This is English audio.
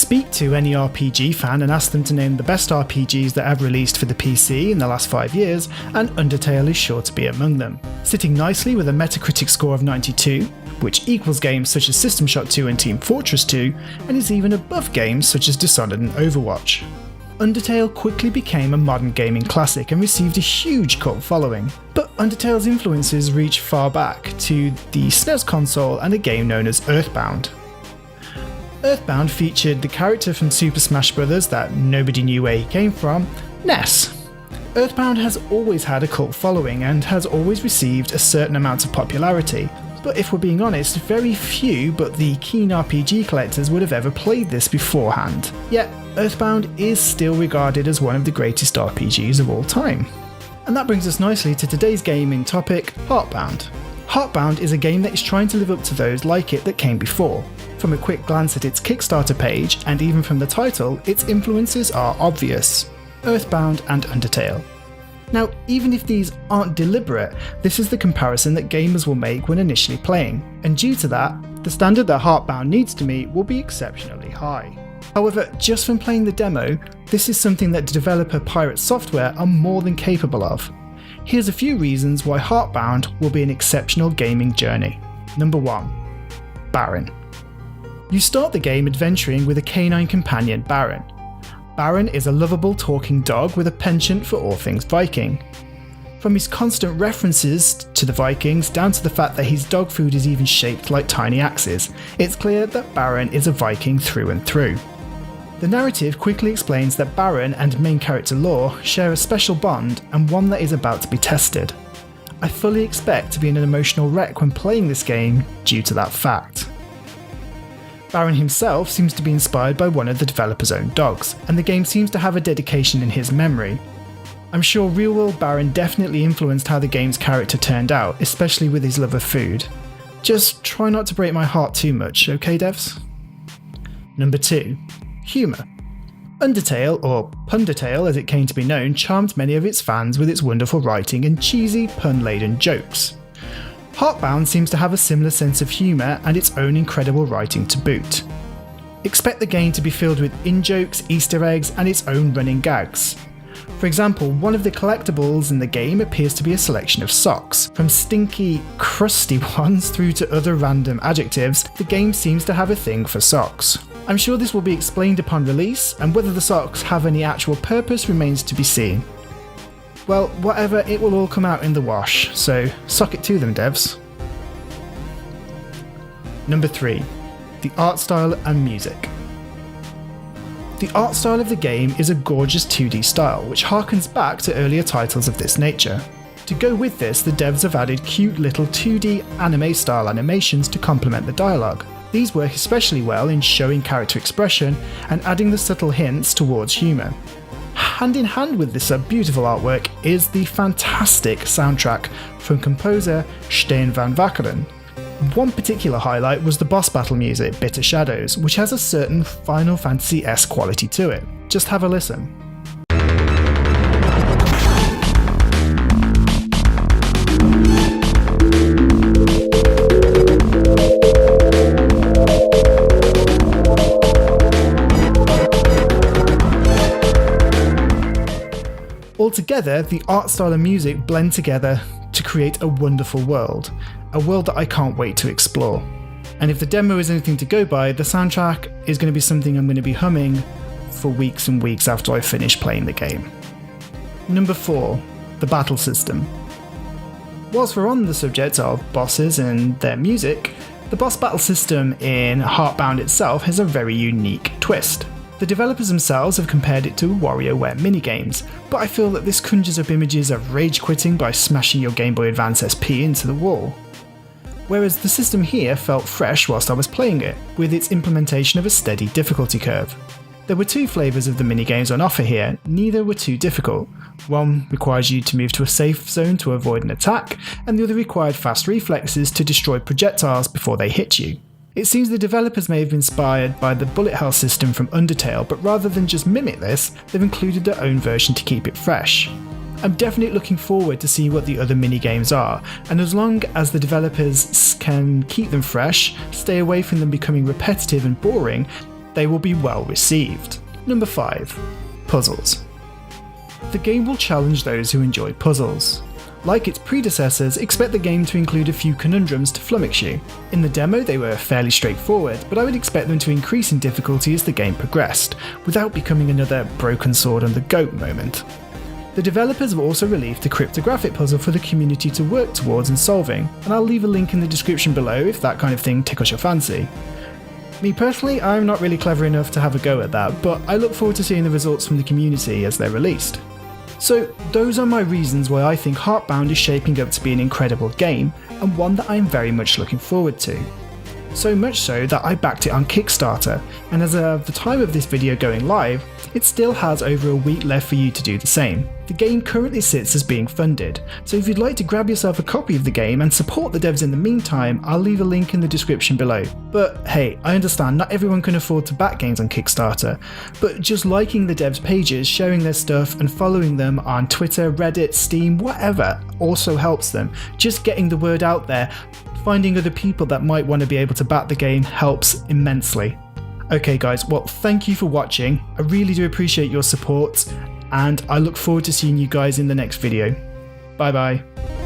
Speak to any RPG fan and ask them to name the best RPGs that have released for the PC in the last 5 years, and Undertale is sure to be among them. Sitting nicely with a Metacritic score of 92, which equals games such as System Shock 2 and Team Fortress 2, and is even above games such as Dishonored and Overwatch. Undertale quickly became a modern gaming classic and received a huge cult following, but Undertale's influences reach far back to the SNES console and a game known as Earthbound. Earthbound featured the character from Super Smash Bros. That nobody knew where he came from, Ness. Earthbound has always had a cult following and has always received a certain amount of popularity, but if we're being honest, very few but the keen RPG collectors would have ever played this beforehand. Yet, Earthbound is still regarded as one of the greatest RPGs of all time. And that brings us nicely to today's gaming topic, Heartbound. Heartbound is a game that is trying to live up to those like it that came before. From a quick glance at its Kickstarter page, and even from the title, its influences are obvious: Earthbound and Undertale. Now, even if these aren't deliberate, this is the comparison that gamers will make when initially playing, and due to that, the standard that Heartbound needs to meet will be exceptionally high. However, just from playing the demo, this is something that developer Pirate Software are more than capable of. Here's a few reasons why Heartbound will be an exceptional gaming journey. Number 1. Baron. You start the game adventuring with a canine companion, Baron. Baron is a lovable talking dog with a penchant for all things Viking. From his constant references to the Vikings down to the fact that his dog food is even shaped like tiny axes, it's clear that Baron is a Viking through and through. The narrative quickly explains that Baron and main character Lore share a special bond, and one that is about to be tested. I fully expect to be an emotional wreck when playing this game due to that fact. Baron himself seems to be inspired by one of the developer's own dogs, and the game seems to have a dedication in his memory. I'm sure real-world Baron definitely influenced how the game's character turned out, especially with his love of food. Just try not to break my heart too much, okay devs? Number 2. Humour. Undertale, or Pundertale as it came to be known, charmed many of its fans with its wonderful writing and cheesy, pun-laden jokes. Heartbound seems to have a similar sense of humour and its own incredible writing to boot. Expect the game to be filled with in-jokes, Easter eggs, and its own running gags. For example, one of the collectibles in the game appears to be a selection of socks. From stinky, crusty ones through to other random adjectives, the game seems to have a thing for socks. I'm sure this will be explained upon release, and whether the socks have any actual purpose remains to be seen. Well, whatever, it will all come out in the wash, so sock it to them, devs. Number 3. The art style and music. The art style of the game is a gorgeous 2D style, which harkens back to earlier titles of this nature. To go with this, the devs have added cute little 2D anime-style animations to complement the dialogue. These work especially well in showing character expression and adding the subtle hints towards humour. Hand in hand with this beautiful artwork is the fantastic soundtrack from composer Stijn van Wakkeren. One particular highlight was the boss battle music, Bitter Shadows, which has a certain Final Fantasy-esque quality to it. Just have a listen. Altogether, the art style and music blend together to create a wonderful world, a world that I can't wait to explore. And if the demo is anything to go by, the soundtrack is going to be something I'm going to be humming for weeks and weeks after I finish playing the game. Number 4. The battle system. Whilst we're on the subject of bosses and their music, the boss battle system in Heartbound itself has a very unique twist. The developers themselves have compared it to WarioWare minigames, but I feel that this conjures up images of rage quitting by smashing your Game Boy Advance SP into the wall. Whereas the system here felt fresh whilst I was playing it, with its implementation of a steady difficulty curve. There were 2 flavours of the minigames on offer here, neither were too difficult. One requires you to move to a safe zone to avoid an attack, and the other required fast reflexes to destroy projectiles before they hit you. It seems the developers may have been inspired by the bullet hell system from Undertale, but rather than just mimic this, they've included their own version to keep it fresh. I'm definitely looking forward to see what the other minigames are, and as long as the developers can keep them fresh, stay away from them becoming repetitive and boring, they will be well received. Number 5. Puzzles. The game will challenge those who enjoy puzzles. Like its predecessors, expect the game to include a few conundrums to flummox you. In the demo they were fairly straightforward, but I would expect them to increase in difficulty as the game progressed, without becoming another broken sword and the goat moment. The developers have also released a cryptographic puzzle for the community to work towards and solving, and I'll leave a link in the description below if that kind of thing tickles your fancy. Me personally, I'm not really clever enough to have a go at that, but I look forward to seeing the results from the community as they're released. So those are my reasons why I think Heartbound is shaping up to be an incredible game, and one that I am very much looking forward to. So much so that I backed it on Kickstarter, and as of the time of this video going live, it still has over a week left for you to do the same. The game currently sits as being funded, so if you'd like to grab yourself a copy of the game and support the devs in the meantime, I'll leave a link in the description below. But hey, I understand not everyone can afford to back games on Kickstarter, but just liking the devs' pages, sharing their stuff and following them on Twitter, Reddit, Steam, whatever, also helps them. Just getting the word out there, finding other people that might want to be able to back the game helps immensely. Okay guys, well thank you for watching, I really do appreciate your support, and I look forward to seeing you guys in the next video. Bye bye.